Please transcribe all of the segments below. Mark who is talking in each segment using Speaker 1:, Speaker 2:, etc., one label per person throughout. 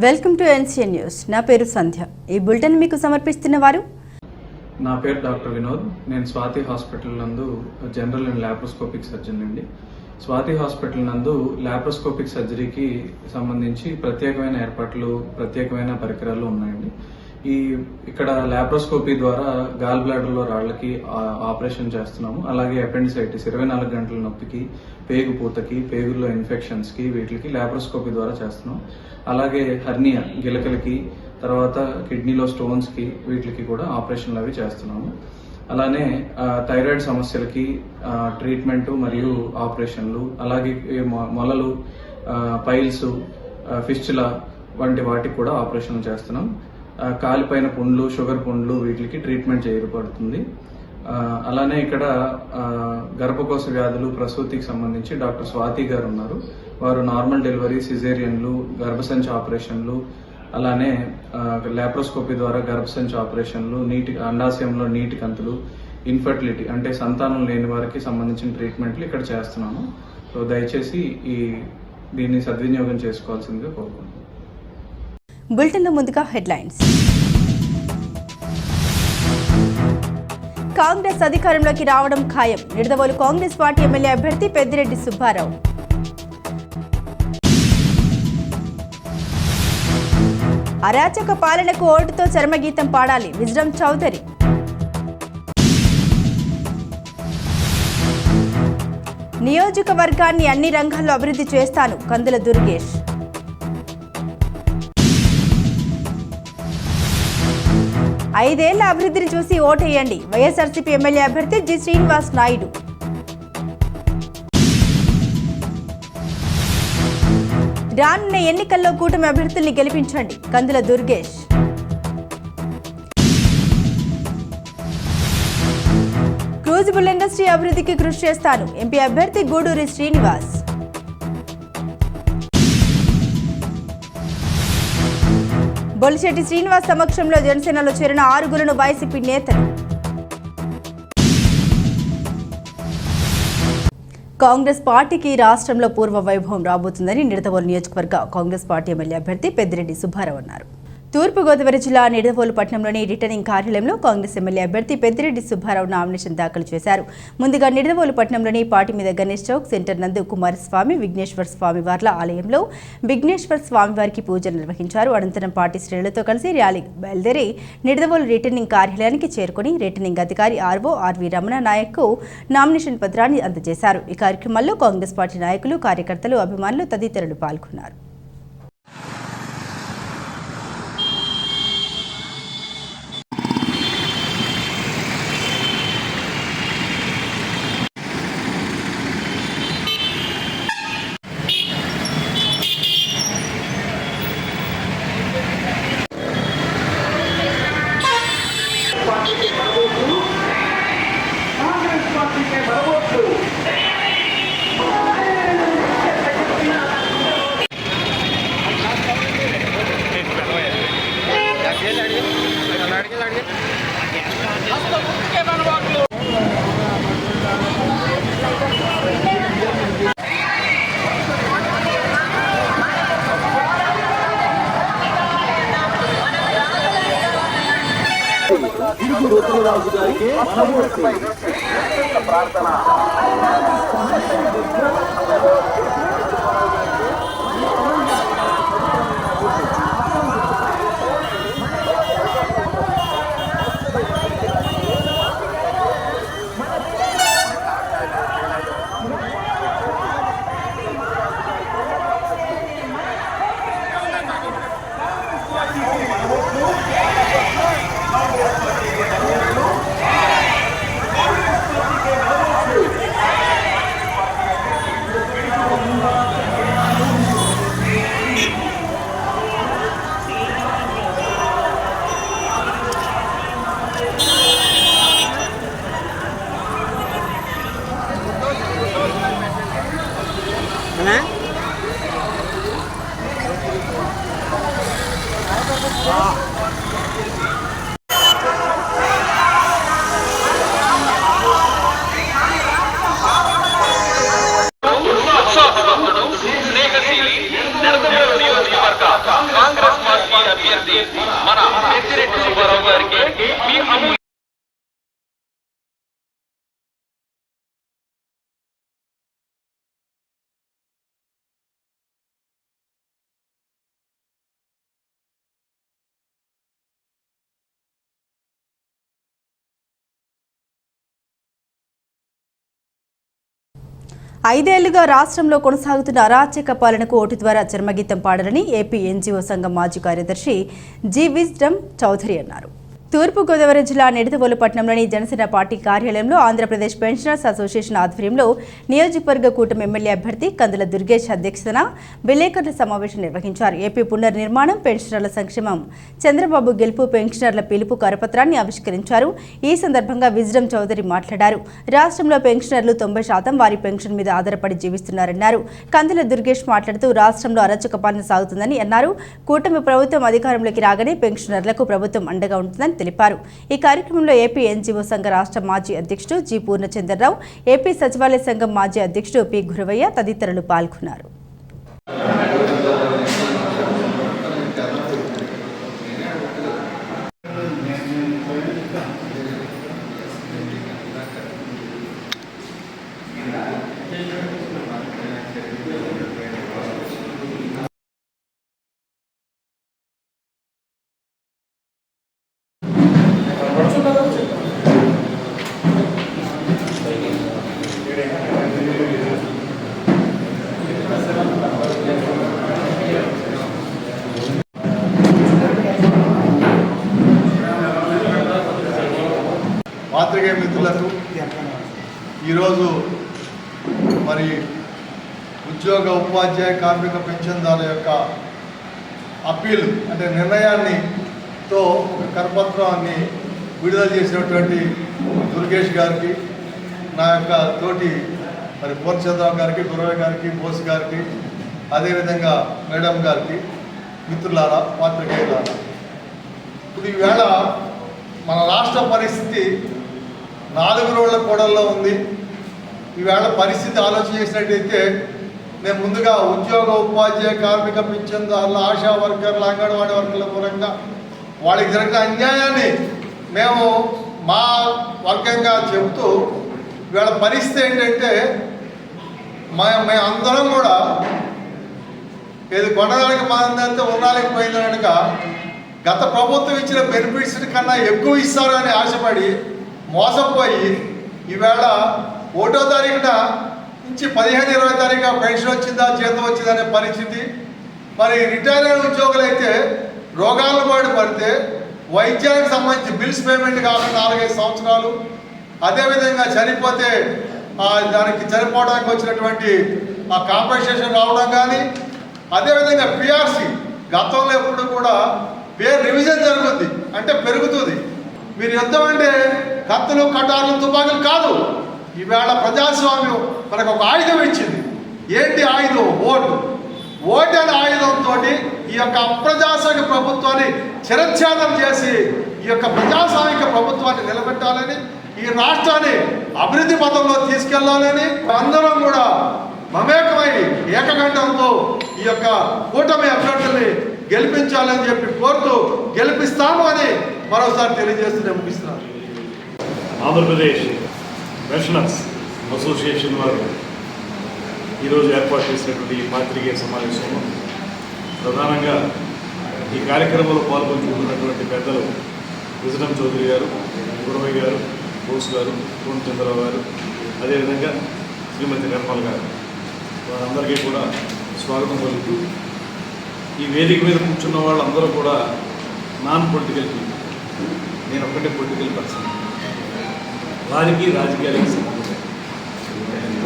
Speaker 1: Welcome to NCN news. నా పేరు సంధ్య. ఈ బులెటిన్ మీకు సమర్పిస్తున్న వారు.
Speaker 2: నా పేరు డాక్టర్ వినోద్. నేను స్వాతి హాస్పిటల్ నందు జనరల్ అండ్ లాప్రోస్కోపిక్ సర్జన్ అండి. స్వాతి హాస్పిటల్ నందు లాప్రోస్కోపిక్ సర్జరీకి సంబంధించి ప్రత్యేకమైన ఏర్పాట్లు, ప్రత్యేకమైన పరికరాలు ఉన్నాయండి. ఇక్కడ లాప్రోస్కోపీ ద్వారా గాల్ బ్లాడర్లో రాళ్లకి ఆపరేషన్ చేస్తున్నాము. అలాగే అపెండిసైటిస్ 24 గంటల నొప్పికి, పేగు పూతకి, పేగుల్లో ఇన్ఫెక్షన్స్కి వీటికి లాప్రోస్కోపీ ద్వారా చేస్తున్నాం. అలాగే హర్నియా గిలకలకి, తర్వాత కిడ్నీలో స్టోన్స్కి వీటికి కూడా ఆపరేషన్లు అవి చేస్తున్నాము. అలానే థైరాయిడ్ సమస్యలకి ట్రీట్మెంట్ మరియు ఆపరేషన్లు, అలాగే మొలలు, పైల్స్, ఫిస్టులా వంటి వాటికి కూడా ఆపరేషన్లు చేస్తున్నాం. కాలిపైన పుండ్లు, షుగర్ పుండ్లు వీటికి ట్రీట్మెంట్ చేయబడుతుంది. అలానే ఇక్కడ గర్భకోశ వ్యాధులు, ప్రసూతికి సంబంధించి డాక్టర్ స్వాతి గారు ఉన్నారు. వారు నార్మల్ డెలివరీ, సిజేరియన్లు, గర్భసంచి ఆపరేషన్లు, అలానే లాప్రోస్కోపీ ద్వారా గర్భసంచి ఆపరేషన్లు, అండాశయంలో నీటి కంతులు, ఇన్ఫర్టిలిటీ అంటే సంతానం లేని వారికి సంబంధించిన ట్రీట్మెంట్లు ఇక్కడ చేస్తున్నాము. సో దయచేసి దీన్ని సద్వినియోగం చేసుకోవాల్సిందిగా కోరుకుంటున్నాను.
Speaker 1: బులెటిన్లో ముందుగా హెడ్లైన్స్. కాంగ్రెస్ అధికారంలోకి రావడం ఖాయం. నిడదవోలు కాంగ్రెస్ పార్టీ ఎమ్మెల్యే అభ్యర్థి పెద్దిరెడ్డి సుబ్బారావు. అరాచక పాలనకు ఓటుతో చరమగీతం పాడాలి. విజ్డమ్ చౌదరి. నియోజకవర్గాన్ని అన్ని రంగాల్లో అభివృద్ధి చేస్తాను. కందుల దుర్గేష్. 5 ఏళ్ల అభివృద్ధిని చూసి ఓటేయండి. వైఎస్ఆర్సీపీ ఎమ్మెల్యే అభ్యర్థి జి శ్రీనివాస్ నాయుడు. రానున్న ఎన్నికల్లో కూటమి అభ్యర్థుల్ని గెలిపించండి. కందుల దుర్గేష్. క్రూజిబుల్ ఇండస్ట్రీ అభివృద్ధికి కృషి చేస్తాను. ఎంపీ అభ్యర్థి గూడూరి శ్రీనివాస్. బొలిశెట్టి శ్రీనివాస్ సమక్షంలో జనసేనలో చేరిన 6 వైసీపీ నేతలు. కాంగ్రెస్ పార్టీకి రాష్ట్రంలో పూర్వ వైభవం రాబోతుందని నిడదవోలు నియోజకవర్గ కాంగ్రెస్ పార్టీ ఎమ్మెల్యే అభ్యర్థి పెద్దిరెడ్డి సుబ్బారావు అన్నారు. తూర్పుగోదావరి జిల్లా నిడదవోలు పట్టణంలోని రిటర్నింగ్ కార్యాలయంలో కాంగ్రెస్ ఎమ్మెల్యే అభ్యర్థి పెద్దిరెడ్డి సుబ్బారావు నామినేషన్ దాఖలు చేశారు. ముందుగా నిడదవోలు పట్టణంలోని పార్టీ మీద గణేష్ చౌక్ సెంటర్ నందు కుమారస్వామి, విఘ్నేశ్వర స్వామి వార్ల ఆలయంలో విఘ్నేశ్వర స్వామి వారికి పూజలు నిర్వహించారు. అనంతరం పార్టీ శ్రేణులతో కలిసి ర్యాలీ బయలుదేరి నిడదవోలు రిటర్నింగ్ కార్యాలయానికి చేరుకుని రిటర్నింగ్ అధికారి ఆర్వి రమణ నాయక్కు నామినేషన్ పత్రాన్ని అందజేశారు. ఈ కార్యక్రమంలో కాంగ్రెస్ పార్టీ నాయకులు, కార్యకర్తలు, అభిమానులు తదితరులు పాల్గొన్నారు.
Speaker 3: రాజు గారికి ప్రార్థన.
Speaker 1: ఐదేళ్లుగా రాష్ట్రంలో కొనసాగుతున్న అరాచక పాలనకు ఓటు ద్వారా చర్మగీతం పాడాలని ఏపీ ఎన్జీఓ సంఘం మాజీ కార్యదర్శి జి విజ్డమ్ చౌదరి అన్నారు. తూర్పుగోదావరి జిల్లా నిడదవోలు పట్టణంలోని జనసేన పార్టీ కార్యాలయంలో ఆంధ్రప్రదేశ్ పెన్షనర్స్ అసోసియేషన్ ఆధ్వర్యంలో నియోజకవర్గ కూటమి ఎమ్మెల్యే అభ్యర్థి కందుల దుర్గేష్ అధ్యక్షతన విలేకరుల సమావేశం నిర్వహించారు. ఏపీ పునర్నిర్మాణం, పెన్షనర్ల సంక్షేమం, చంద్రబాబు గెలుపు, పెన్షనర్ల పిలుపు కరపత్రాన్ని ఆవిష్కరించారు. ఈ సందర్భంగా విజ్డమ్ చౌదరి మాట్లాడారు. రాష్ట్రంలో పెన్షనర్లు 90% వారి పెన్షన్ మీద ఆధారపడి జీవిస్తున్నారన్నారు. కందుల దుర్గేష్ మాట్లాడుతూ రాష్ట్రంలో అరాచక పాలన సాగుతుందని అన్నారు. కూటమి ప్రభుత్వం అధికారంలోకి రాగానే పెన్షనర్లకు ప్రభుత్వం అండగా ఉంటుందని తెలిపారు. ఈ కార్యక్రమంలో ఏపీ ఎన్జీఓ సంఘ రాష్ట్ర మాజీ అధ్యక్షుడు జి పూర్ణచంద్రరావు, ఏపీ సచివాలయ సంఘం మాజీ అధ్యక్షుడు పి గురవయ్య తదితరులు పాల్గొన్నారు.
Speaker 4: పాత్రికేయ మిత్రులకు ఈరోజు మరి ఉద్యోగ, ఉపాధ్యాయ, కార్మిక పెన్షన్దారుల యొక్క అప్పీలు అంటే నిర్ణయాన్నితో ఒక కరపత్రాన్ని విడుదల చేసినటువంటి దుర్గేష్ గారికి, నా యొక్క తోటి మరి పూర్ణచంద్రరావు గారికి, గురవయ్య గారికి, బోస్ గారికి, అదేవిధంగా మేడం గారికి, మిత్రులారా, పాత్రికేయులారా, ఇప్పుడు ఈవేళ మన రాష్ట్ర పరిస్థితి 4 రోజుల కోడల్లో ఉంది. ఈవేళ పరిస్థితి ఆలోచన చేసినట్టయితే నేను ముందుగా ఉద్యోగ, ఉపాధ్యాయ, కార్మిక పెన్షన్దారుల, ఆశా వర్కర్ల, అంగన్వాడీ వర్కర్ల మూలంగా వాళ్ళకి జరిగిన అన్యాయాన్ని మేము మా వర్గంగా చెబుతూ ఈవేళ పరిస్థితి ఏంటంటే మేము అందరం కూడా ఏది కొనడానికి మాదంతా ఉన్నాలేకపోయింది కనుక గత ప్రభుత్వం ఇచ్చిన బెనిఫిట్స్ కన్నా ఎక్కువ ఇస్తారని ఆశపడి మోసపోయి ఈవేళ 1వ తారీఖున నుంచి 15-20 తారీఖున పెన్షన్ వచ్చిందా, జీతం వచ్చిందనే పరిస్థితి. మరి రిటైర్ అయిన ఉద్యోగులు అయితే రోగాల బారి పడితే వైద్యానికి సంబంధించి బిల్స్ పేమెంట్ కావాలని 4-5 సంవత్సరాలు, అదేవిధంగా చనిపోతే దానికి చనిపోవడానికి వచ్చినటువంటి ఆ కాంపెన్సేషన్ రావడం కానీ, అదేవిధంగా పిఆర్సీ గతంలో ఎప్పుడు కూడా పేరు రివిజన్ జరుగుతుంది అంటే పెరుగుతుంది. మీరు యుద్ధం అంటే కత్తులు, కటార్లు, తుపాకులు కాదు. ఈవేళ ప్రజాస్వామ్యం మనకు ఒక ఆయుధం ఇచ్చింది. ఏంటి ఆయుధం? ఓటు. ఓటు అనే ఆయుధంతో ఈ యొక్క అప్రజాస్వామిక ప్రభుత్వాన్ని చిరఛేదం చేసి ఈ యొక్క ప్రజాస్వామిక ప్రభుత్వాన్ని నిలబెట్టాలని, ఈ రాష్ట్రాన్ని అభివృద్ధి పథంలో తీసుకెళ్లాలని అందరం కూడా మమేకమై ఏకగంఠంతో ఈ యొక్క కూటమి అభ్యర్థుల్ని గెలిపించాలని చెప్పి కోరుతూ గెలిపిస్తాము అని మరోసారి తెలియజేస్తూనే ముగిస్తున్నాను.
Speaker 5: ఆంధ్రప్రదేశ్ పెన్షనర్స్ అసోసియేషన్ వారు ఈరోజు ఏర్పాటు చేసినటువంటి ఈ పాత్రికేయ సమావేశంలో ప్రధానంగా ఈ కార్యక్రమంలో పాల్గొంటున్నటువంటి పెద్దలు విజడమ్ చౌదరి గారు, గురవయ్య గారు, బోస్ గారు, పూర్ణచంద్రరావు గారు, అదేవిధంగా శ్రీమతి నిర్మల్ గారు, వారందరికీ కూడా స్వాగతం పలుకుతూ ఈ వేదిక మీద కూర్చున్న వాళ్ళందరూ కూడా నాన్ పొలిటికల్ పీపుల్. నేను ఒక్కటే పొలిటికల్ పర్సన్. వారికి రాజకీయాలకి సంబంధం.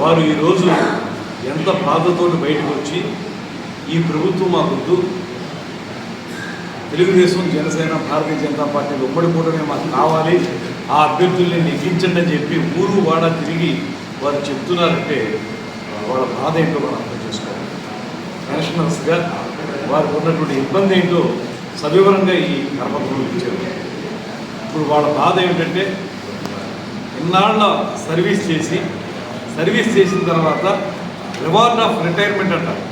Speaker 5: వారు ఈరోజు ఎంత బాధతో బయటకు వచ్చి ఈ ప్రభుత్వం మాకొద్దు, తెలుగుదేశం, జనసేన, భారతీయ జనతా పార్టీలు ఉమ్మడి కూటమి మాకు కావాలి, ఆ అభ్యర్థుల్ని నెగ్గించండి అని చెప్పి ఊరు వాడ తిరిగి వారు చెప్తున్నారంటే వాళ్ళ బాధ ఏంటో మనం అర్థం చేసుకోవాలి. పెన్షనర్స్గా వారికి ఉన్నటువంటి ఇబ్బంది ఏంటో సవివరంగా ఈ కరపత్రంలో ఇచ్చారు. ఇప్పుడు వాళ్ళ బాధ ఏమిటంటే ఇన్నాళ్ళ సర్వీస్ చేసిన తర్వాత రివార్డ్ ఆఫ్ రిటైర్మెంట్ అంటారు.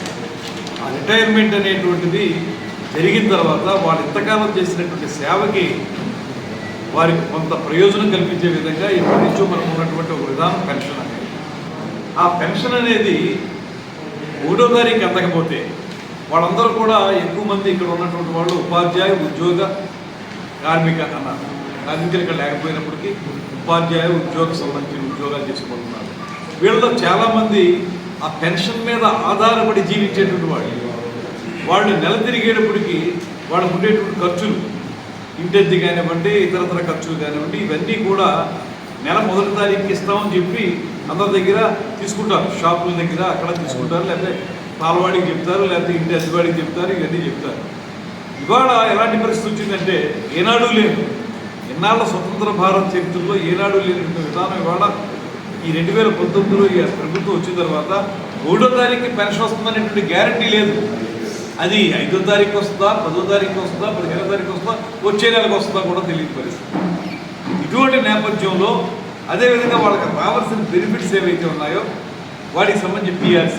Speaker 5: ఆ రిటైర్మెంట్ అనేటువంటిది జరిగిన తర్వాత వాళ్ళు ఇంతకాలం చేసినటువంటి సేవకి వారికి కొంత ప్రయోజనం కల్పించే విధంగా ఇప్పటి నుంచో మనకు ఉన్నటువంటి ఒక విధానం పెన్షన్ అనేది. ఆ పెన్షన్ అనేది 1వ తారీఖు అందకపోతే వాళ్ళందరూ కూడా ఎక్కువ మంది ఇక్కడ ఉన్నటువంటి వాళ్ళు ఉపాధ్యాయ, ఉద్యోగ, కార్మిక అన్నారు. కార్మికులు ఇక్కడ లేకపోయినప్పటికీ ఉపాధ్యాయ, ఉద్యోగ సంబంధించిన ఉద్యోగాలు చేసుకుంటున్నారు. వీళ్ళలో చాలామంది ఆ పెన్షన్ మీద ఆధారపడి జీవించేటువంటి వాళ్ళు నెల తిరిగేటప్పటికి వాళ్ళకు ఉండేటువంటి ఖర్చులు, ఇంటెద్ది కానివ్వండి, ఇతరతర ఖర్చులు కానివ్వండి, ఇవన్నీ కూడా నెల మొదటి తారీఖుకి ఇస్తామని చెప్పి అందరి దగ్గర తీసుకుంటారు. షాపుల దగ్గర అక్కడ తీసుకుంటారు, లేకపోతే పాలవాడికి చెప్తారు, లేకపోతే ఇంటి అద్దెవాడికి చెప్తారు, ఇవన్నీ చెప్తారు. ఇవాళ ఎలాంటి పరిస్థితి వచ్చిందంటే ఏనాడు లేదు, ఎన్నాళ్ళ స్వతంత్ర భారత చరిత్రలో ఏనాడు లేనటువంటి విధానం ఇవాళ ఈ 2019లో ఈ ప్రభుత్వం వచ్చిన తర్వాత 3వ తారీఖుకి పెన్షన్ వస్తుందనేటువంటి గ్యారంటీ లేదు. అది 5వ తారీఖు వస్తుందా, 10వ తారీఖు వస్తుందా, 15వ తారీఖు వస్తుందా, వచ్చే నెలకు వస్తుందా కూడా తెలియని పరిస్థితి. ఇటువంటి నేపథ్యంలో అదేవిధంగా వాళ్ళకి రావాల్సిన బెనిఫిట్స్ ఏవైతే ఉన్నాయో వాటికి సంబంధించి PRC,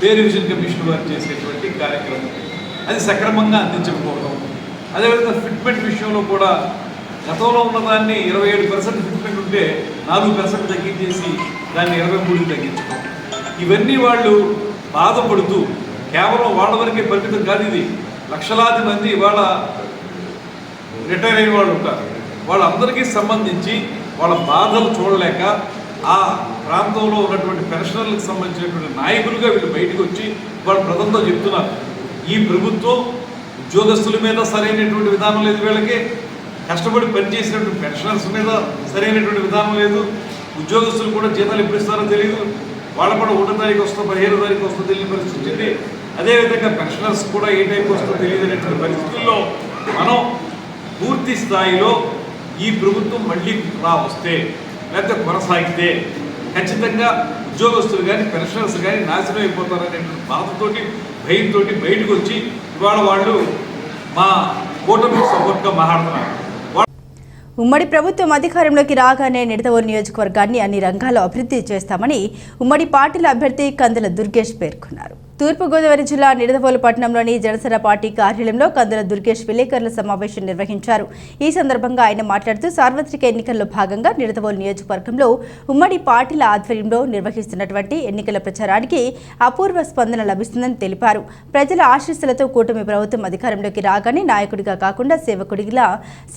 Speaker 5: పే రివిజన్ కమిషన్ వారు చేసేటువంటి కార్యక్రమం అది సక్రమంగా అందించకపోవడం, అదేవిధంగా ఫిట్మెంట్ విషయంలో కూడా గతంలో ఉన్నదాన్ని 27% ఫిట్మెంట్ ఉంటే 4% తగ్గించేసి దాన్ని 23కి తగ్గించడం, ఇవన్నీ వాళ్ళు బాధపడుతూ కేవలం వాళ్ళ వరకే పరిమితం కాదు, ఇది లక్షలాది మంది ఇవాళ రిటైర్ అయిన వాళ్ళు ఉంటారు. వాళ్ళందరికీ సంబంధించి వాళ్ళ బాధలు చూడలేక ఆ ప్రాంతంలో ఉన్నటువంటి పెన్షనర్లకు సంబంధించినటువంటి నాయకులుగా వీళ్ళు బయటకు వచ్చి వాళ్ళ ప్రజలతో చెప్తున్నారు, ఈ ప్రభుత్వం ఉద్యోగస్తుల మీద సరైనటువంటి విధానం లేదు, వీళ్ళకి కష్టపడి పనిచేసినటువంటి పెన్షనర్స్ మీద సరైనటువంటి విధానం లేదు, ఉద్యోగస్తులు కూడా జీతాలు ఎప్పుడు ఇస్తారో తెలియదు, వాళ్ళు కూడా 1వ తారీఖు వస్తుందో 15వ తారీఖు వస్తుందో తెలియని పరిస్థితి వచ్చింది. అదేవిధంగా పెన్షనర్స్ కూడా ఏ టైంకి వస్తుందో తెలియదు అనేటువంటి పరిస్థితుల్లో మనం పూర్తి స్థాయిలో ఈ ప్రభుత్వం మళ్ళీ వస్తే లేకపోతే కొనసాగితే ఖచ్చితంగా ఉద్యోగస్తులు కానీ పెన్షనర్స్ కానీ నాశనం అయిపోతారనేటువంటి బాధతోటి భయంతో బయటకు వచ్చి ఇవాళ వాళ్ళు మా కూటమికి సపోర్ట్గా మాట్లాడుతున్నారు.
Speaker 1: ఉమ్మడి ప్రభుత్వం అధికారంలోకి రాగానే నిడదవోలు నియోజకవర్గాన్ని అన్ని రంగాల్లో అభివృద్ధి చేస్తామని ఉమ్మడి పార్టీల అభ్యర్థి కందుల దుర్గేష్ పేర్కొన్నారు. తూర్పుగోదావరి జిల్లా నిడదవోలు పట్టణంలోని జనసేన పార్టీ కార్యాలయంలో కందుల దుర్గేష్ విలేకరుల సమావేశం నిర్వహించారు. ఈ సందర్భంగా ఆయన మాట్లాడుతూ సార్వత్రిక ఎన్నికల్లో భాగంగా నిడదవోలు నియోజకవర్గంలో ఉమ్మడి పార్టీల ఆధ్వర్యంలో నిర్వహిస్తున్నటువంటి ఎన్నికల ప్రచారానికి అపూర్వ స్పందన లభిస్తుందని తెలిపారు. ప్రజల ఆశీస్సులతో కూటమి ప్రభుత్వం అధికారంలోకి రాగానే నాయకుడిగా కాకుండా సేవకుడిలా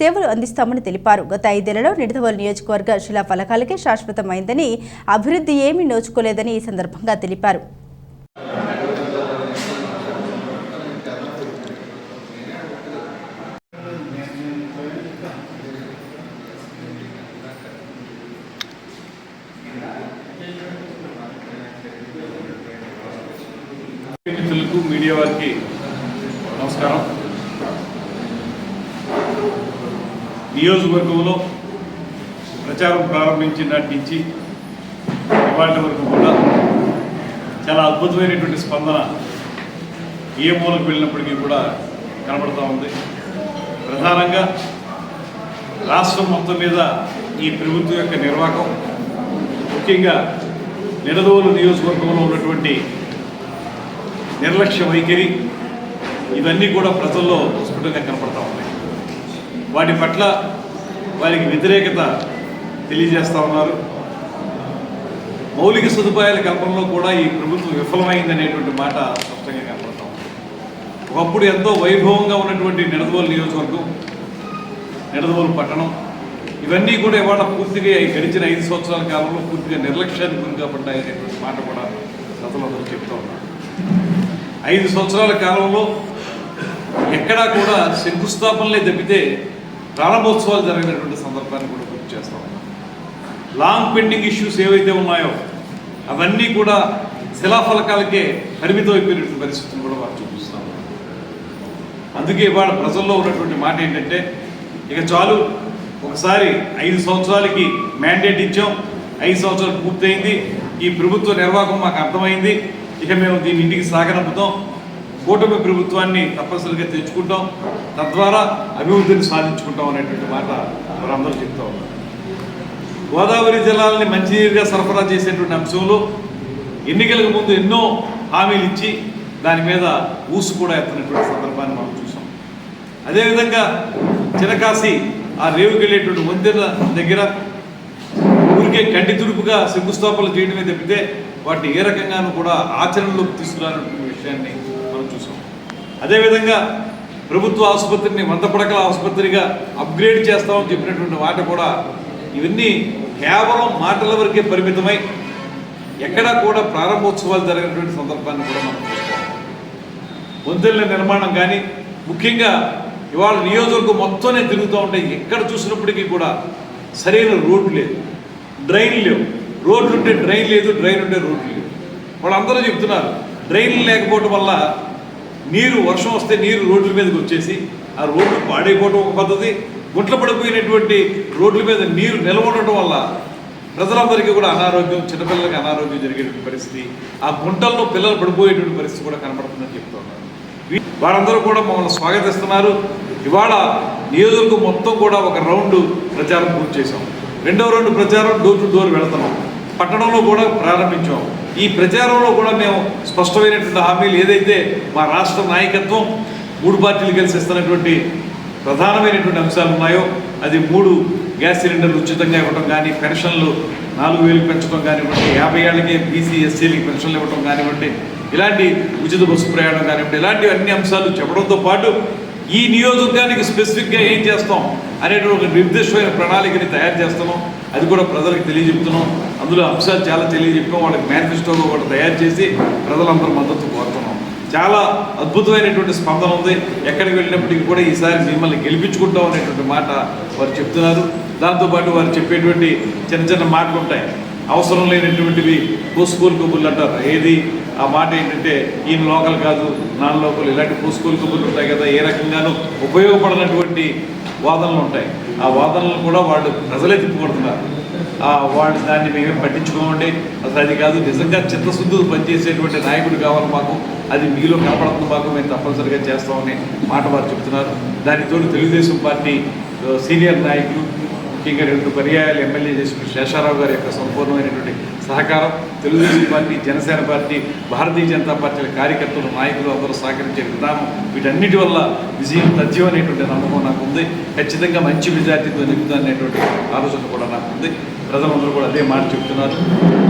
Speaker 1: సేవలు అందిస్తామని తెలిపారు. గత 5 ఏళ్లలో నిడదవోలు నియోజకవర్గ శిలా ఫలకాలకే శాశ్వతమైందని, అభివృద్ధి ఏమీ నోచుకోలేదని ఈ సందర్భంగా తెలిపారు.
Speaker 5: మిత్రులకు, మీడియా వారికి నమస్కారం. నియోజకవర్గంలో ప్రచారం ప్రారంభించిన నాటి నుంచి ఇవాళ వరకు కూడా చాలా అద్భుతమైనటువంటి స్పందన ఏ మూలకు వెళ్ళినప్పటికీ కూడా కనబడుతూ ఉంది. ప్రధానంగా రాష్ట్రం మొత్తం మీద ఈ ప్రభుత్వం యొక్క నిర్వాహకం, ముఖ్యంగా నిడదవోలు నియోజకవర్గంలో ఉన్నటువంటి నిర్లక్ష్య వైఖరి, ఇవన్నీ కూడా ప్రజల్లో స్ఫుటంగా కనపడతా ఉన్నాయి. వాటి పట్ల వారికి వ్యతిరేకత తెలియజేస్తూ ఉన్నారు. మౌలిక సదుపాయాల కల్పనలో కూడా ఈ ప్రభుత్వం విఫలమైందనేటువంటి మాట స్పష్టంగా కనపడతా ఉంది. ఒకప్పుడు ఎంతో వైభవంగా ఉన్నటువంటి నిడదవోలు నియోజకవర్గం, నిడదవోలు పట్టణం, ఇవన్నీ కూడా ఇవాళ పూర్తిగా గడిచిన 5 సంవత్సరాల కాలంలో పూర్తిగా నిర్లక్ష్యానికి గురిగా పడ్డాయనేటువంటి మాట కూడా ప్రజలందరూ చెప్తూ ఉన్నారు. 5 సంవత్సరాల కాలంలో ఎక్కడా కూడా శంకుస్థాపనలే తప్పితే ప్రారంభోత్సవాలు జరిగినటువంటి సందర్భాన్ని కూడా గుర్తు చేస్తూ ఉన్నాం. లాంగ్ పెండింగ్ ఇష్యూస్ ఏవైతే ఉన్నాయో అవన్నీ కూడా శిలాఫలకాలకే పరిమితం అయిపోయినటువంటి పరిస్థితులు కూడా వారు చూపిస్తాం. అందుకే ఇవాళ ప్రజల్లో ఉన్నటువంటి మాట ఏంటంటే, ఇక చాలు, ఒకసారి 5 సంవత్సరాలకి మ్యాండేట్ ఇచ్చాం, 5 సంవత్సరాలు పూర్తయింది, ఈ ప్రభుత్వ నిర్వాహకం మాకు అర్థమైంది, ఇక మేము దీన్ని ఇంటికి సాగనంపుతాం, కూటమి ప్రభుత్వాన్ని తప్పనిసరిగా తెచ్చుకుంటాం, తద్వారా అభివృద్ధిని సాధించుకుంటాం అనేటువంటి మాట వారందరూ చెప్తూ ఉన్నారు. గోదావరి జలాలని మంచినీరుగా సరఫరా చేసేటువంటి అంశంలో ఎన్నికలకు ముందు ఎన్నో హామీలు ఇచ్చి దాని మీద ఊసు కూడా ఎత్తినటువంటి సందర్భాన్ని మనం చూసాం. అదేవిధంగా చినకాశి ఆ రేవుకి వెళ్ళేటువంటి వంతెన దగ్గర ఊరికే కంటి తుడుపుగా శంకుస్థాపనలు చేయడమే తప్పితే వాటిని ఏ రకంగానూ కూడా ఆచరణలోకి తీసుకురానటువంటి విషయాన్ని మనం చూసాం. అదేవిధంగా ప్రభుత్వ ఆసుపత్రిని 100 పడకల ఆసుపత్రిగా అప్గ్రేడ్ చేస్తామని చెప్పినటువంటి మాట కూడా ఇవన్నీ కేవలం మాటల వరకే పరిమితమై ఎక్కడా కూడా ప్రారంభోత్సవాలు జరిగినటువంటి సందర్భాన్ని కూడా మనం చూసుకోవాలి. వంతెనల నిర్మాణం కానీ ముఖ్యంగా ఇవాళ నియోజకవర్గం మొత్తం తిరుగుతూ ఉంటాయి. ఎక్కడ చూసినప్పటికీ కూడా సరైన రోడ్డు లేదు, డ్రైన్ లేవు. రోడ్లు ఉంటే డ్రైన్ లేదు, డ్రైన్ ఉంటే రోడ్లు లేవు. వాళ్ళందరూ చెప్తున్నారు డ్రైన్లు లేకపోవడం వల్ల నీరు వర్షం వస్తే నీరు రోడ్ల మీదకి వచ్చేసి ఆ రోడ్లు పాడైపోవడం ఒక పద్ధతి, గుంట్ల పడిపోయినటువంటి రోడ్ల మీద నీరు నిలవడం వల్ల ప్రజలందరికీ కూడా అనారోగ్యం, చిన్నపిల్లలకి అనారోగ్యం జరిగేటువంటి పరిస్థితి, ఆ గుంటల్లో పిల్లలు పడిపోయేటువంటి పరిస్థితి కూడా కనబడుతుందని చెప్తున్నారు. వారందరూ కూడా మమ్మల్ని స్వాగతిస్తున్నారు. ఇవాళ నియోజకవర్గం మొత్తం కూడా ఒక రౌండ్ ప్రచారం పూర్తి చేశాం. రెండవ రౌండ్ ప్రచారం డోర్ టు డోర్ వెళుతున్నాం. పట్టణంలో కూడా ప్రారంభించాం. ఈ ప్రచారంలో కూడా మేము స్పష్టమైనటువంటి హామీలు ఏదైతే మా రాష్ట్ర నాయకత్వం 3 పార్టీలు కలిసి ఇస్తున్నటువంటి ప్రధానమైనటువంటి అంశాలు ఉన్నాయో అది 3 గ్యాస్ సిలిండర్లు ఉచితంగా ఇవ్వడం కానీ, పెన్షన్లు 4,000 పెంచడం కానివ్వండి, 50 ఏళ్ళకే బీసీ ఎస్సీలకి పెన్షన్లు ఇవ్వడం కానివ్వండి, ఇలాంటి ఉచిత బస్సు ప్రయాణం కానివ్వండి, ఇలాంటి అన్ని అంశాలు చెప్పడంతో పాటు ఈ నియోజకవర్గానికి స్పెసిఫిక్గా ఏం చేస్తాం అనేటువంటి ఒక నిర్దిష్టమైన ప్రణాళికని తయారు చేస్తున్నాం. అది కూడా ప్రజలకు తెలియజెప్తున్నాం. అందులో అంశాలు చాలా తెలియజెప్పాం. వాళ్ళకి మేనిఫెస్టోగా కూడా తయారు చేసి ప్రజలందరూ మద్దతు కోరుతున్నాం. చాలా అద్భుతమైనటువంటి స్పందన ఉంది. ఎక్కడికి వెళ్ళినప్పటికీ కూడా ఈసారి మిమ్మల్ని గెలిపించుకుంటాం అనేటువంటి మాట వారు చెప్తున్నారు. దాంతోపాటు వారు చెప్పేటువంటి చిన్న చిన్న మాటలు ఉంటాయి. అవసరం లేనటువంటివి పోస్కోల్ కబుర్లు అంటారు. ఏది ఆ మాట ఏంటంటే ఈయన లోకల్ కాదు, నాన్ లోకల్, ఇలాంటి పోస్కోల్ కబుర్లు ఉంటాయి కదా. ఏ రకంగానూ ఉపయోగపడినటువంటి వాదనలు ఉంటాయి. ఆ వాదనలు కూడా వాళ్ళు ప్రజలే తిప్పుకొడుతున్నారు. వాళ్ళు దాన్ని మేమేం పట్టించుకోమండి, అసలు అది కాదు. నిజంగా చిత్తశుద్ధులు పనిచేసేటువంటి నాయకుడు కావాలి మాకు, అది మీలో కనపడుతుంది మాకు, మేము తప్పనిసరిగా చేస్తామని మాట వారు చెప్తున్నారు. దానితో తెలుగుదేశం పార్టీ సీనియర్ నాయకులు, ముఖ్యంగా 2 పర్యాయాలు ఎమ్మెల్యే చేసిన శేషారావు గారి యొక్క సంపూర్ణమైనటువంటి సహకారం, తెలుగుదేశం పార్టీ, జనసేన పార్టీ, భారతీయ జనతా పార్టీల కార్యకర్తలు, నాయకులు అందరూ సహకరించే విధానం, వీటన్నిటి వల్ల విజయం తథ్యం అనేటువంటి నమ్మకం నాకు ఉంది. ఖచ్చితంగా మంచి మెజార్టీతో నింపుతా అనేటువంటి ఆలోచన కూడా నాకు ఉంది. ప్రజలందరూ కూడా అదే మాట చెప్తున్నారు.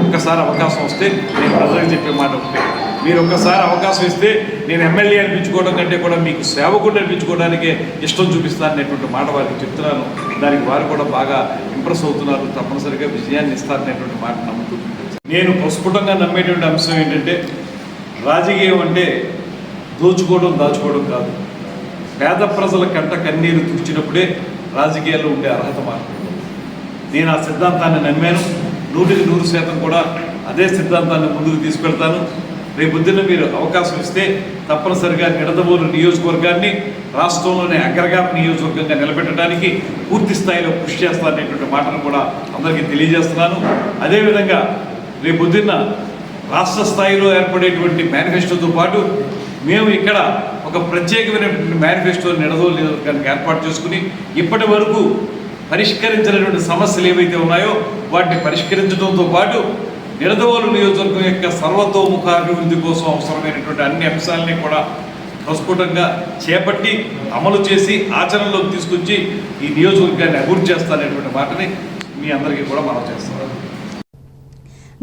Speaker 5: ఒక్కసారి అవకాశం వస్తే నేను ప్రజలకు చెప్పే మాట ఒకటే, మీరు ఒక్కసారి అవకాశం ఇస్తే నేను ఎమ్మెల్యే అనిపించుకోవడం కంటే కూడా మీకు సేవకుడు అనిపించుకోవడానికే ఇష్టం చూపిస్తాను అనేటువంటి మాట వారికి చెప్తున్నాను. దానికి వారు కూడా బాగా ఇంప్రెస్ అవుతున్నారు. తప్పనిసరిగా విజయాన్ని ఇస్తారనేటువంటి మాట నమ్ముతూ నేను ప్రస్ఫుటంగా నమ్మేటువంటి అంశం ఏంటంటే రాజకీయం అంటే దోచుకోవడం, దాచుకోవడం కాదు. పేద ప్రజల కంట కన్నీరు తుడిచినప్పుడే రాజకీయాల్లో ఉండే అర్హత మాత్రం. నేను ఆ సిద్ధాంతాన్ని నమ్మాను. 100% కూడా అదే సిద్ధాంతాన్ని ముందుకు తీసుకెళ్తాను. రేపొద్దున మీరు అవకాశం ఇస్తే తప్పనిసరిగా నిడదవోలు నియోజకవర్గాన్ని రాష్ట్రంలోనే అగ్రగామి నియోజకవర్గంగా నిలబెట్టడానికి పూర్తి స్థాయిలో కృషి చేస్తారనేటువంటి మాటను కూడా అందరికీ తెలియజేస్తున్నాను. అదేవిధంగా రేపొద్దున్న రాష్ట్ర స్థాయిలో ఏర్పడేటువంటి మేనిఫెస్టోతో పాటు మేము ఇక్కడ ఒక ప్రత్యేకమైనటువంటి మేనిఫెస్టో నిడదవోలు నియోజకవర్గానికి ఏర్పాటు చేసుకుని ఇప్పటి వరకు పరిష్కరించినటువంటి సమస్యలు ఏవైతే ఉన్నాయో వాటిని పరిష్కరించడంతో పాటు నిడదవోలు నియోజకవర్గం యొక్క సర్వతోముఖ అభివృద్ధి కోసం అవసరమైనటువంటి అన్ని అంశాలని కూడా ప్రస్ఫుటంగా చేపట్టి అమలు చేసి ఆచరణలోకి తీసుకొచ్చి ఈ నియోజకవర్గాన్ని అభివృద్ధి చేస్తారనేటువంటి మాటని మీ అందరికీ కూడా మనం చేస్తున్నాం.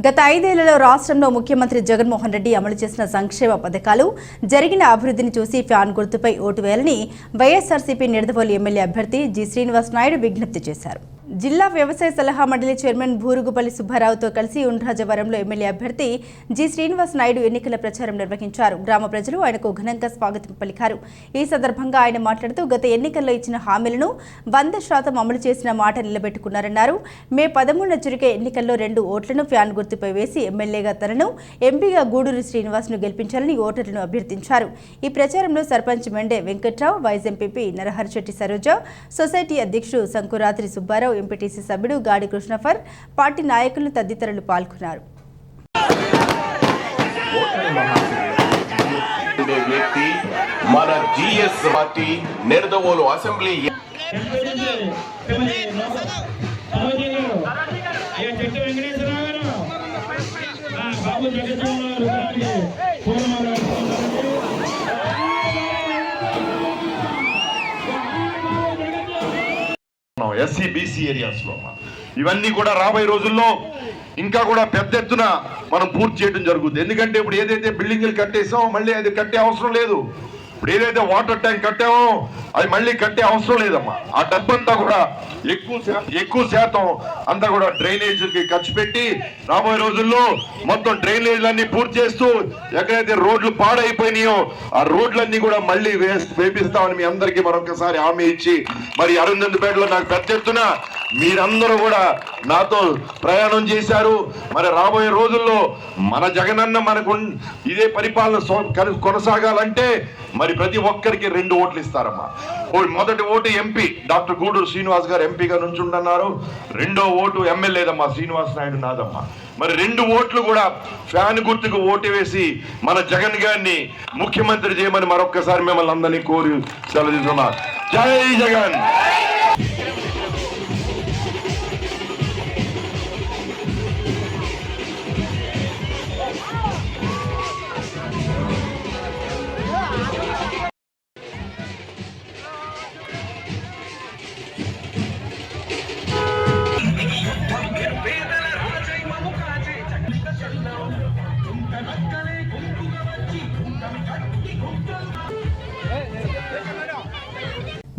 Speaker 1: గత 5 ఏళ్లలో రాష్ట్రంలో ముఖ్యమంత్రి జగన్మోహన్ రెడ్డి అమలు చేసిన సంక్షేమ పథకాలు, జరిగిన అభివృద్ధిని చూసి ఫ్యాన్ గుర్తుపై ఓటు వేయాలని వైఎస్ఆర్సీపీ నిడదవోలు ఎమ్మెల్యే అభ్యర్థి జి శ్రీనివాస్ నాయుడు విజ్ఞప్తి చేశారు. జిల్లా వ్యవసాయ సలహా మండలి చైర్మన్ భూరుగుపల్లి సుబ్బారావుతో కలిసి ఉండ్రాజవరంలో ఎమ్మెల్యే అభ్యర్థి జి శ్రీనివాస్ నాయుడు ఎన్నికల ప్రచారం నిర్వహించారు. గ్రామ ప్రజలు ఆయనకు ఘనంగా స్వాగతం పలికారు. ఈ సందర్భంగా ఆయన మాట్లాడుతూ గత ఎన్నికల్లో ఇచ్చిన హామీలను 100% అమలు చేసిన మాట నిలబెట్టుకున్నారన్నారు. మే 13న జరిగే ఎన్నికల్లో 2 ఓట్లను ఫ్యాన్ గుర్తుపై వేసి ఎమ్మెల్యేగా తనను, ఎంపీగా గూడూరు శ్రీనివాస్ను గెలిపించాలని ఓటర్లను అభ్యర్థించారు. ఈ ప్రచారంలో sarpanch Mende Venkatrao, vice MPP Naraharisetti Saroja, society అధ్యక్షుడు సంకురాత్రి సుబ్బారావు, ఎంపీటీసీ సభ్యుడు గాడి కృష్ణఫర్, పార్టీ నాయకులు తదితరులు పాల్గొన్నారు.
Speaker 6: మన GS party Nidadavolu assembly SC BC ఏరియాస్లో ఇవన్నీ కూడా రాబోయే రోజుల్లో ఇంకా కూడా పెద్ద ఎత్తున మనం పూర్తి చేయడం జరుగుతుంది. ఎందుకంటే ఇప్పుడు ఏదైతే బిల్డింగ్లు కట్టేసామో మళ్ళీ అది కట్టే అవసరం లేదు. ఇప్పుడు ఏదైతే వాటర్ ట్యాంక్ కట్టామో అది మళ్ళీ కట్టే అవసరం లేదమ్మా. ఆ డబ్బంతా కూడా ఎక్కువ శాతం అంతా కూడా డ్రైనేజ్ కి ఖర్చు పెట్టి రాబోయే రోజుల్లో మొత్తం డ్రైనేజ్లన్నీ పూర్తి చేస్తూ ఎక్కడైతే రోడ్లు పాడైపోయినాయో ఆ రోడ్లన్నీ కూడా మళ్ళీ వేపిస్తామని మీ అందరికీ మరొకసారి హామీ ఇచ్చి, మరి అరుంధతిపేటలో నాకు పెద్ద ఎత్తున మీరందరూ కూడా నాతో ప్రయాణం చేశారు. మరి రాబోయే రోజుల్లో మన జగనన్న మనకు ఇదే పరిపాలన కొనసాగాలంటే మరి ప్రతి ఒక్కరికి 2 ఓట్లు ఇస్తారమ్మా. మొదటి vote MP doctor Guduru Srinivas గారు ఎంపీగా నుంచుంటున్నారు. 2వ ఓటు ఎమ్మెల్యేదమ్మా శ్రీనివాస్ నాయుడు నాదమ్మా. మరి 2 ఓట్లు కూడా ఫ్యాన్ గుర్తుకు ఓటు వేసి మన జగన్ గారిని ముఖ్యమంత్రి చేయమని మరొక్కసారి మిమ్మల్ని అందరినీ కోరి సెలవు తీసుకున్నా. జై జగన్.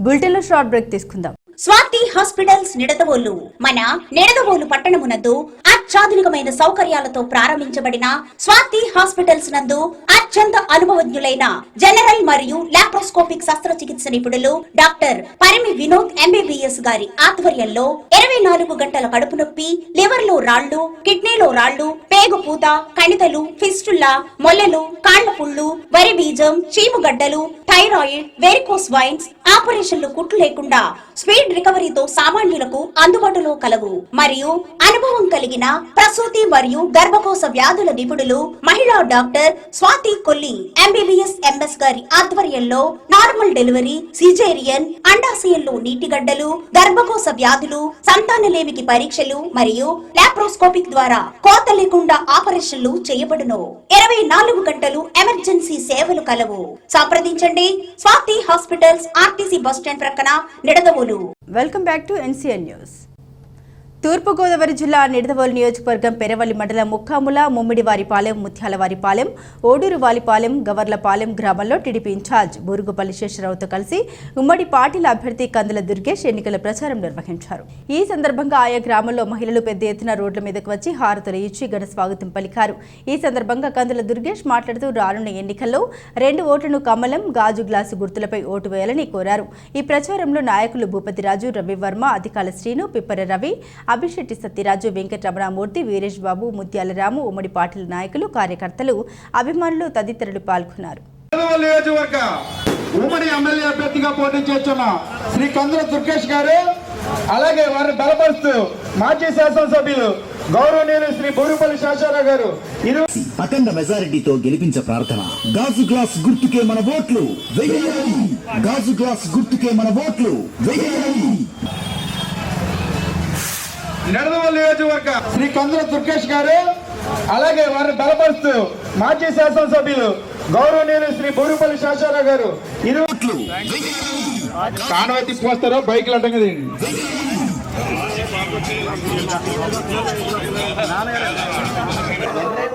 Speaker 1: బులెటిన్లో షార్ట్ బ్రేక్ తీసుకుందాం.
Speaker 7: స్వాతి హాస్పిటల్స్ నిడదవోలు. మన నిడదవోలు పట్టణమునందు అత్యాధునికమైన సౌకర్యాలతో ప్రారంభించబడిన స్వాతి హాస్పిటల్స్ నందు అత్యంత అనుభవజ్ఞులైన జనరల్ మరియు లాప్రోస్కోపిక్ శస్త్రచికిత్స నిపుణులు డాక్టర్ పరిమి వినోద్ MBBS గారి ఆధ్వర్యంలో 24 గంటల కడుపు నొప్పి, లివర్ లో రాళ్లు, కిడ్నీలో రాళ్లు, పేగు పూత, కణితలు, ఫిస్టులా, మొల్లలు, కాళ్ల పుళ్ళు, వరి బీజం, చీముగడ్డలు, థైరాయిడ్, వెరికోస్ వైన్స్ ఆపరేషన్లు కుట్లు లేకుండా స్పీడ్ రికవరీతో సామాన్యులకు అందుబాటులో కలవు. మరియు అనుభవం కలిగిన ప్రసూతి మరియు గర్భకోశ వ్యాధుల నిపుణులు మహిళా doctor Swathi Kolli MBBS MS గారి ఆధ్వర్యంలో నార్మల్ డెలివరీ, సిజేరియన్, అండాశయంలో నీటిగడ్డలు, గర్భకోశ వ్యాధులు, సంతానలేమికి పరీక్షలు మరియు లాప్రోస్కోపిక్ ద్వారా కోత లేకుండా ఆపరేషన్లు చేయబడును. 24 గంటలు ఎమర్జెన్సీ సేవలు కలవు. సంప్రదించండి స్వాతి హాస్పిటల్స్, RTC బస్టాండ్ ప్రక్కన, Nidadavolu.
Speaker 1: Welcome back to NCN news. Thurpugodavari జిల్లా నిడదవోలు నియోజకవర్గం పెరవల్లి మండలం ముక్కాముల, ముమ్మిడివారిపాలెం, ముత్యాలవారిపాలెం, ఓడూరువాలిపాలెం, గవర్లపాలెం గ్రామంలో టీడీపీ ఇన్ఛార్జ్ బూరుగుపల్లి శేషరావుతో కలిసి ఉమ్మడి పార్టీల అభ్యర్థి కందుల దుర్గేష్ ఎన్నికల ప్రచారం నిర్వహించారు. ఈ సందర్భంగా ఆయా గ్రామంలో మహిళలు పెద్ద ఎత్తున రోడ్ల మీదకు వచ్చి హారతులు ఇచ్చి ఘన స్వాగతం పలికారు. ఈ సందర్భంగా కందుల దుర్గేష్ మాట్లాడుతూ రానున్న ఎన్నికల్లో 2 ఓట్లను కమలం, గాజు గ్లాసు గుర్తులపై ఓటు వేయాలని కోరారు. ఈ ప్రచారంలో నాయకులు భూపతిరాజు, రవివర్మ, అధికాల శ్రీను, పిప్పర రవి, అభిషెట్టి సత్యరాజు, వెంకటరమణమూర్తి, వీరేష్ బాబు, ముత్యాలరాము, ఉమ్మడి పార్టీల నాయకులు, కార్యకర్తలు, అభిమానులు తదితరులు పాల్గొన్నారు.
Speaker 8: ఉమ్మడి ఎమ్మెల్యే అభ్యర్థిగా పోటీ చేస్తున్న శ్రీ కందుల దుర్గేష్ గారు, అలాగే వారిని బలపరుస్తూ మాజీ శాసనసభ్యులు గౌరవనీయులు శ్రీ బూరుగుపల్లి శేషరావు గారు
Speaker 9: అఖండ మెజారిటీతో గెలిపించే ప్రార్థన. గాజు గ్లాస్ గుర్తుకే మన ఓట్లు వెయ్యాలి. గాజు గ్లాస్ గుర్తుకే మన ఓట్లు వెయ్యాలి.
Speaker 8: నిడదవోలు నియోజకవర్గ శ్రీ కందుల దుర్గేష్ గారు, అలాగే వారిని బలపరుస్తూ మాజీ శాసనసభ్యులు గౌరవనీయులు శ్రీ బూరుగుపల్లి శేషరావు గారు కానవతి పోస్తారో బైక్లు అడ్డం కదండి.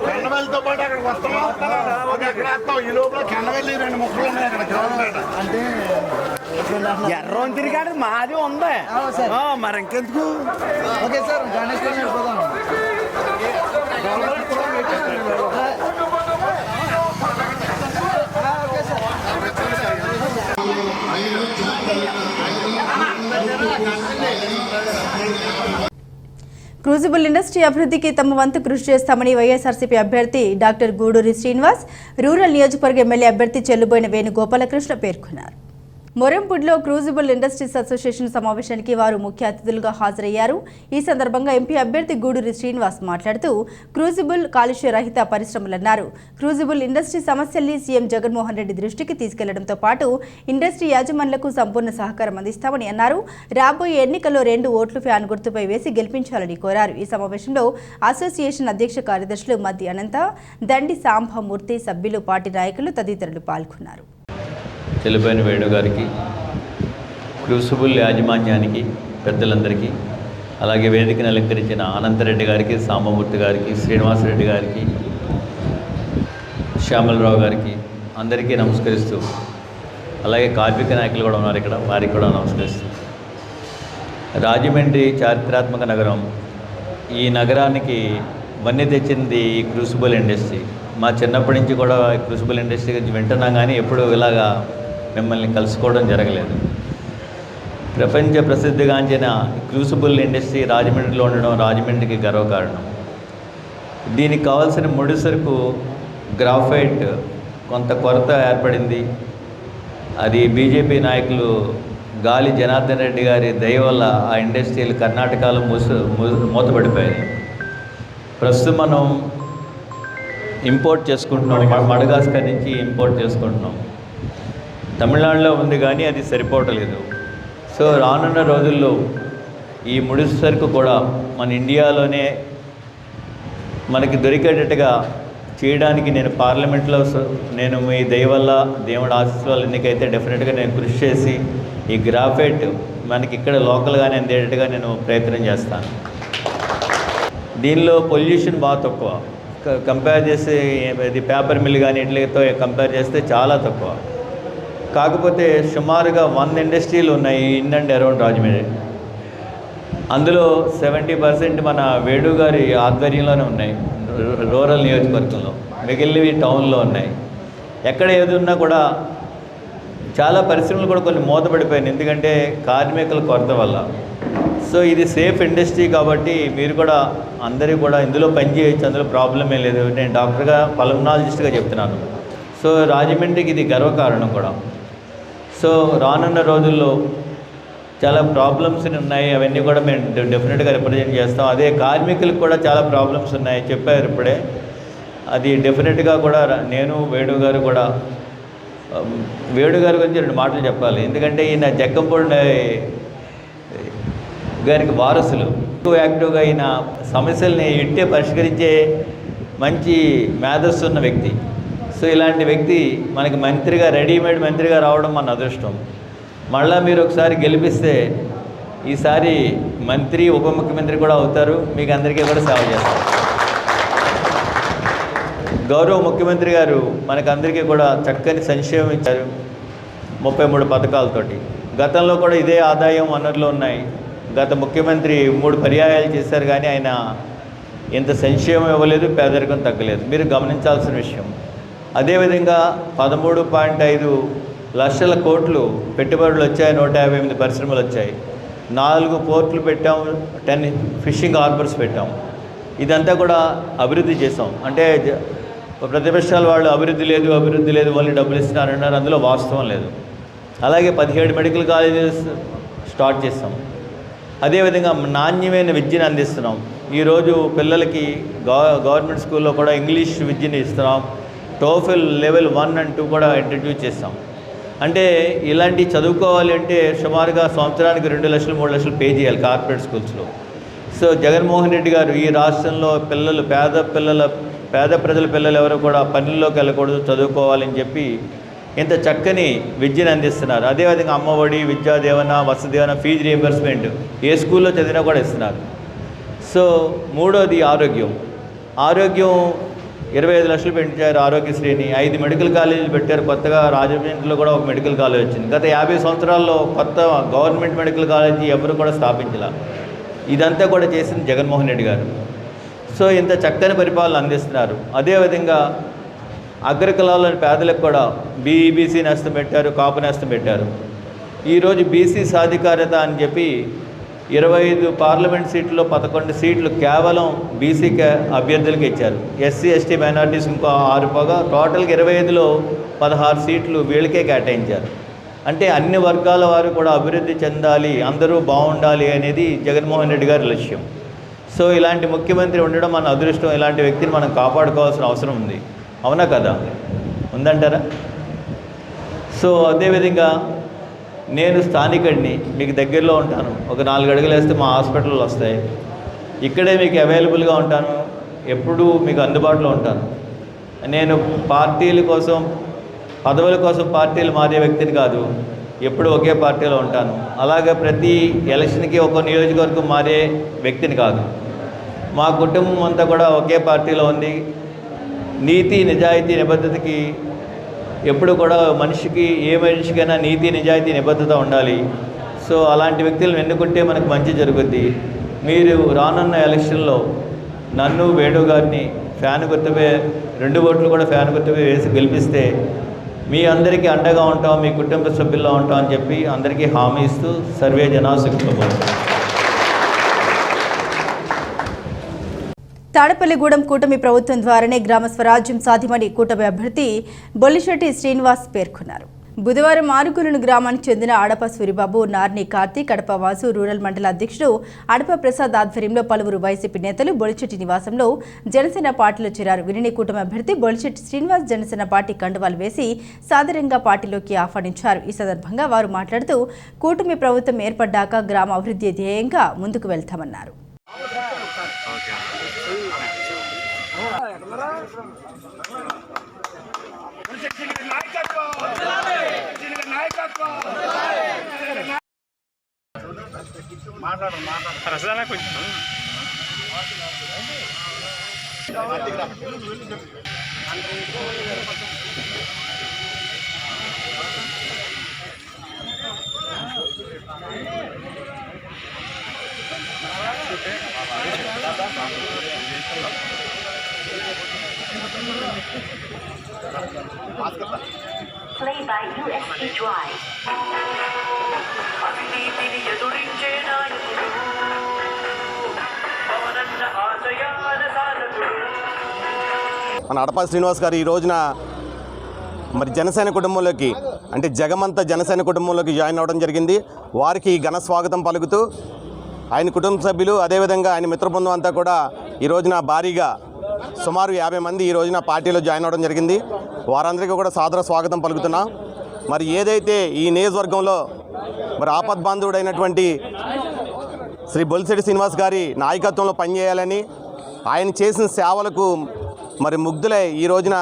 Speaker 3: కండవెల్లితో పాటు అక్కడికి వస్తాం. ఈ లోపల కండవెల్లి 2 ముక్కలు ఉన్నాయి అక్కడ. అంటే ఎర్రం తిరిగాడు మాది ఉంది మరి ఇంకెందుకు. ఓకే సార్, గణేష్ వెళ్ళిపోదాం.
Speaker 1: క్రూజిబుల్ ఇండస్ట్రీ అభివృద్ధికి తమ వంతు కృషి చేస్తామని వైఎస్ఆర్సీపీ అభ్యర్థి డాక్టర్ గూడూరి శ్రీనివాస్, రూరల్ నియోజకవర్గ ఎమ్మెల్యే అభ్యర్థి చెల్లుబోయిన వేణుగోపాలకృష్ణ పేర్కొన్నారు. మొరంపూడిలో క్రూజిబుల్ ఇండస్ట్రీస్ అసోసియేషన్ సమావేశానికి వారు ముఖ్య అతిథులుగా హాజరయ్యారు. ఈ సందర్భంగా ఎంపీ అభ్యర్థి గూడూరి శ్రీనివాస్ మాట్లాడుతూ క్రూజిబుల్ కాలుష్య రహిత పరిశ్రమలన్నారు. క్రూజిబుల్ ఇండస్ట్రీ సమస్యల్ని సీఎం జగన్మోహన్ రెడ్డి దృష్టికి తీసుకెళ్లడంతో పాటు ఇండస్ట్రీ యాజమాన్యాలకు సంపూర్ణ సహకారం అందిస్తామని అన్నారు. రాబోయే ఎన్నికల్లో 2 ఓట్లు ఫ్యాన్ గుర్తుపై వేసి గెలిపించాలని కోరారు. ఈ సమావేశంలో అసోసియేషన్ అధ్యక్ష కార్యదర్శులు మద్ది అనంత, దండి సాంబమూర్తి, సభ్యులు, పార్టీ నాయకులు తదితరులు పాల్గొన్నారు.
Speaker 10: చెల్లిపోయిన వేణు గారికి, క్రూసిబుల్ యాజమాన్యానికి, పెద్దలందరికీ, అలాగే వేదికను అలంకరించిన అనంతరెడ్డి గారికి, సాంబమూర్తి గారికి, శ్రీనివాసరెడ్డి గారికి, శ్యామలరావు గారికి అందరికీ నమస్కరిస్తూ అలాగే కార్మిక నాయకులు కూడా ఉన్నారు ఇక్కడ, వారికి కూడా నమస్కరిస్తున్నాను. రాజమండ్రి చారిత్రాత్మక నగరం. ఈ నగరానికి వన్నె తెచ్చింది ఈ క్రూసిబుల్ ఇండస్ట్రీ. మా చిన్నప్పటి నుంచి కూడా క్రూసిబుల్ ఇండస్ట్రీ గురించి వింటున్నాం, కానీ ఎప్పుడూ ఇలాగా మిమ్మల్ని కలుసుకోవడం జరగలేదు. ప్రపంచ ప్రసిద్ధిగాంచిన క్రూసిబుల్ ఇండస్ట్రీ రాజమండ్రిలో ఉండడం రాజమండ్రికి గర్వకారణం. దీనికి కావాల్సిన ముడి సరుకు గ్రాఫైట్ కొంత కొరత ఏర్పడింది. అది బీజేపీ నాయకులు గాలి జనార్దన్ రెడ్డి గారి దయ వల్ల ఆ ఇండస్ట్రీలు కర్ణాటకలో మూతపడిపోయాయి. ప్రస్తుతం మనం ఇంపోర్ట్ చేసుకుంటున్నాం, మడగాస్కర్ నుంచి ఇంపోర్ట్ చేసుకుంటున్నాం. తమిళనాడులో ఉంది కానీ అది సరిపోవట్లేదు. సో రానున్న రోజుల్లో ఈ ముడి సరుకు కూడా మన ఇండియాలోనే మనకి దొరికేటట్టుగా చేయడానికి నేను పార్లమెంట్లో నేను మీ దయ వల్ల దేవుడి ఆశీస్సుల వల్ల ఎన్నికైతే డెఫినెట్గా నేను కృషి చేసి ఈ గ్రాఫైట్ మనకి ఇక్కడ లోకల్గానే అందేటట్టుగా నేను ప్రయత్నం చేస్తాను. దీనిలో పొల్యూషన్ బాగా తక్కువ, కంపేర్ చేసి ఇది పేపర్ మిల్ కానీ ఇట్లతో కంపేర్ చేస్తే చాలా తక్కువ. కాకపోతే సుమారుగా 100 ఇండస్ట్రీలు ఉన్నాయి ఇన్ అండ్ అరౌండ్ రాజమండ్రి. అందులో 70% మన వేణు గారి ఆధ్వర్యంలోనే ఉన్నాయి రూరల్ నియోజకవర్గంలో, మిగిలినవి టౌన్లో ఉన్నాయి. ఎక్కడ ఏది ఉన్నా కూడా చాలా పరిశ్రమలు కూడా కొన్ని మూతపడిపోయాయి, ఎందుకంటే కార్మికుల కొరత వల్ల. సో ఇది సేఫ్ ఇండస్ట్రీ కాబట్టి మీరు కూడా అందరూ కూడా ఇందులో పనిచేయచ్చు, అందులో ప్రాబ్లం ఏం లేదు. నేను డాక్టర్గా పల్మనాలజిస్ట్గా చెప్తున్నాను. సో రాజమండ్రికి ఇది గర్వకారణం కూడా. సో రానున్న రోజుల్లో చాలా ప్రాబ్లమ్స్ ఉన్నాయి, అవన్నీ కూడా మేము డెఫినెట్గా రిప్రజెంట్ చేస్తాం. అదే కార్మికులకు కూడా చాలా ప్రాబ్లమ్స్ ఉన్నాయి చెప్పారు ఇప్పుడే. అది డెఫినెట్గా కూడా నేను వేణు గారు కూడా, వేణు గారి గురించి 2 మాటలు చెప్పాలి. ఎందుకంటే ఈయన జక్కంపూడి గారికి వారసులు. ఎక్కువ యాక్టివ్గా ఈయన సమస్యల్ని ఇట్టే పరిష్కరించే మంచి మేధస్సు ఉన్న వ్యక్తి. సో ఇలాంటి వ్యక్తి మనకి మంత్రిగా, రెడీమేడ్ మంత్రిగా రావడం మన అదృష్టం. మళ్ళీ మీరు ఒకసారి గెలిపిస్తే ఈసారి మంత్రి, ఉప ముఖ్యమంత్రి కూడా అవుతారు, మీకు అందరికీ కూడా సేవ చేస్తారు. గౌరవ ముఖ్యమంత్రి గారు మనకందరికీ కూడా చక్కని సంక్షేమం ఇచ్చారు 33 పథకాలతోటి. గతంలో కూడా ఇదే ఆదాయం వనరులు ఉన్నాయి. గత ముఖ్యమంత్రి 3 పర్యాయాలు చేశారు, కానీ ఆయన ఇంత సంక్షేమం ఇవ్వలేదు, పేదరికం తగ్గలేదు. మీరు గమనించాల్సిన విషయం. అదేవిధంగా 13.5 లక్షల కోట్లు పెట్టుబడులు వచ్చాయి, 158 పరిశ్రమలు వచ్చాయి, 4 పోర్ట్లు పెట్టాం, 10 ఫిషింగ్ హార్బర్స్ పెట్టాం. ఇదంతా కూడా అభివృద్ధి చేసాం. అంటే ప్రతిపక్షాల వాళ్ళు అభివృద్ధి లేదు వాళ్ళు డబ్బులు ఇస్తున్నారన్నారు, అందులో వాస్తవం లేదు. అలాగే 17 మెడికల్ కాలేజెస్ స్టార్ట్ చేస్తాం. అదేవిధంగా నాణ్యమైన విద్యను అందిస్తున్నాం. ఈరోజు పిల్లలకి గవర్నమెంట్ స్కూల్లో కూడా ఇంగ్లీష్ విద్యను ఇస్తున్నాం. టోఫెల్ లెవెల్ 1 and 2 కూడా ఇంట్రడ్యూస్ చేస్తాం. అంటే ఇలాంటి చదువుకోవాలి అంటే సుమారుగా సంవత్సరానికి 2 లక్షలు 3 లక్షలు పే చేయాలి కార్పొరేట్ స్కూల్స్లో. సో జగన్మోహన్ రెడ్డి గారు ఈ రాష్ట్రంలో పిల్లలు, పేద ప్రజల పిల్లలు ఎవరు కూడా పనుల్లోకి వెళ్ళకూడదు, చదువుకోవాలని చెప్పి ఇంత చక్కని విద్యను అందిస్తున్నారు. అదేవిధంగా అమ్మఒడి, విద్యాదీవన, వసతిదీవన, ఫీజు రీయింబర్స్మెంట్ ఏ స్కూల్లో చదివినా కూడా ఇస్తున్నారు. సో మూడోది ఆరోగ్యం. 25 లక్షలు పెంచారు ఆరోగ్యశ్రీని. 5 మెడికల్ కాలేజీలు పెట్టారు కొత్తగా. రాజమండ్రిలో కూడా ఒక మెడికల్ కాలేజ్ వచ్చింది. గత 50 సంవత్సరాల్లో కొత్త గవర్నమెంట్ మెడికల్ కాలేజీ ఎవరు కూడా స్థాపించాల. ఇదంతా కూడా చేసింది జగన్మోహన్ రెడ్డి గారు. సో ఇంత చక్కని పరిపాలన అందిస్తున్నారు. అదేవిధంగా అగ్రకులాల పేదలకు కూడా బీఈబీసీ నేస్తం పెట్టారు, కాపు నేస్తం పెట్టారు. ఈరోజు బీసీ సాధికారత అని చెప్పి 25 పార్లమెంట్ సీట్లలో 11 సీట్లు కేవలం బీసీ అభ్యర్థులకు ఇచ్చారు. ఎస్సీ ఎస్టీ మైనారిటీస్ ఇంకో 6 పోగా టోటల్గా 25లో 16 సీట్లు వీళ్ళకే కేటాయించారు. అంటే అన్ని వర్గాల వారు కూడా అభివృద్ధి చెందాలి, అందరూ బాగుండాలి అనేది జగన్మోహన్ రెడ్డి గారి లక్ష్యం. సో ఇలాంటి ముఖ్యమంత్రి ఉండడం మన అదృష్టం. ఇలాంటి వ్యక్తిని మనం కాపాడుకోవాల్సిన అవసరం ఉంది. అవునా కదా? ఉందంటారా? సో అదేవిధంగా నేను స్థానికుడిని, మీకు దగ్గరలో ఉంటాను. ఒక 4 అడుగులు వేస్తే మా హాస్పిటల్లో వస్తాయి. ఇక్కడే మీకు అవైలబుల్గా ఉంటాను, ఎప్పుడూ మీకు అందుబాటులో ఉంటాను. నేను పార్టీల కోసం, పదవుల కోసం పార్టీలు మారే వ్యక్తిని కాదు, ఎప్పుడు ఒకే పార్టీలో ఉంటాను. అలాగే ప్రతి ఎలక్షన్కి ఒక నియోజకవర్గం మారే వ్యక్తిని కాదు. మా కుటుంబం అంతా కూడా ఒకే పార్టీలో ఉంది. నీతి, నిజాయితీ, నిబద్ధతకి ఎప్పుడు కూడా మనిషికి ఏ మనిషికైనా నీతి నిజాయితీ నిబద్ధత ఉండాలి. సో అలాంటి వ్యక్తులను ఎన్నుకుంటే మనకు మంచి జరుగుద్ది. మీరు రానున్న ఎలక్షన్లో నన్ను వేణు గారిని ఫ్యాన్ గుర్తుపై 2 ఓట్లు కూడా ఫ్యాన్ గుర్తుపై వేసి గెలిపిస్తే మీ అందరికీ అండగా ఉంటాం, మీ కుటుంబ సభ్యుల్లో ఉంటాం అని చెప్పి అందరికీ హామీ ఇస్తూ సర్వే జనా సుఖినో భవంతు.
Speaker 1: తాడపల్లిగూడెం కూటమి ప్రభుత్వం ద్వారానే గ్రామ స్వరాజ్యం సాధ్యమని కూటమి అభ్యర్థి బొల్లిశెట్టి శ్రీనివాస్ పేర్కొన్నారు. బుధవారం ఆరుగొలను గ్రామానికి చెందిన అడప సూరిబాబు, నార్ని కార్తీక్, కడప వాసు రూరల్ మండల అధ్యక్షుడు అడప ప్రసాద్ ఆధ్వర్యంలో పలువురు వైసీపీ నేతలు బొల్లిశెట్టి నివాసంలో జనసేన పార్టీలో చేరారు. వీరిని కూటమి అభ్యర్థి బొల్లిశెట్టి శ్రీనివాస్ జనసేన పార్టీ కండువాలు వేసి సాదరంగా పార్టీలోకి ఆహ్వానించారు. ఈ సందర్భంగా వారు మాట్లాడుతూ కూటమి ప్రభుత్వం ఏర్పడ్డాక గ్రామ అభివృద్ధి ధ్యేయంగా ముందుకు వెళ్తామన్నారు.
Speaker 11: Play by USB Drive.
Speaker 3: మన అడప శ్రీనివాస్ గారు ఈ రోజున మరి జనసేన కుటుంబంలోకి అంటే జగమంత జనసేన కుటుంబంలోకి జాయిన్ అవ్వడం జరిగింది. వారికి ఘన స్వాగతం పలుకుతూ ఆయన కుటుంబ సభ్యులు అదేవిధంగా ఆయన మిత్రబృందం అంతా కూడా ఈ రోజున భారీగా సుమారు 50 మంది ఈ రోజున పార్టీలో జాయిన్ అవ్వడం జరిగింది. వారందరికీ కూడా సాదర స్వాగతం పలుకుతున్నాం. మరి ఏదైతే ఈ నియోజకవర్గంలో మరి ఆపద్బాంధవుడైనటువంటి శ్రీ బొల్లిశెట్టి శ్రీనివాస్ గారి నాయకత్వంలో పనిచేయాలని ఆయన చేసిన సేవలకు మరి ముగ్ధులై ఈ రోజున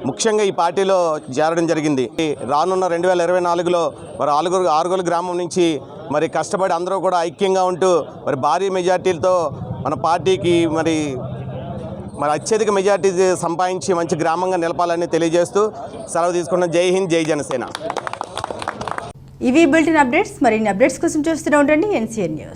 Speaker 3: ముఖ్యంగా ఈ పార్టీలో చేరడం జరిగింది. రానున్న 2024లో మరి ఆరుగోలు గ్రామం నుంచి మరి కష్టపడి అందరూ కూడా ఐక్యంగా ఉంటూ మరి భారీ మెజార్టీలతో మన పార్టీకి మరి అత్యధిక మెజార్టీ సంపాదించి మంచి గ్రామంగా నిలపాలని తెలియజేస్తూ సెలవు తీసుకున్న. జై హింద్, జై జనసేన.
Speaker 1: ఇవి బులెటిన్ అప్డేట్స్. మరిన్ని అప్డేట్స్ కోసం చూస్తూనే ఉండండి NCN న్యూస్.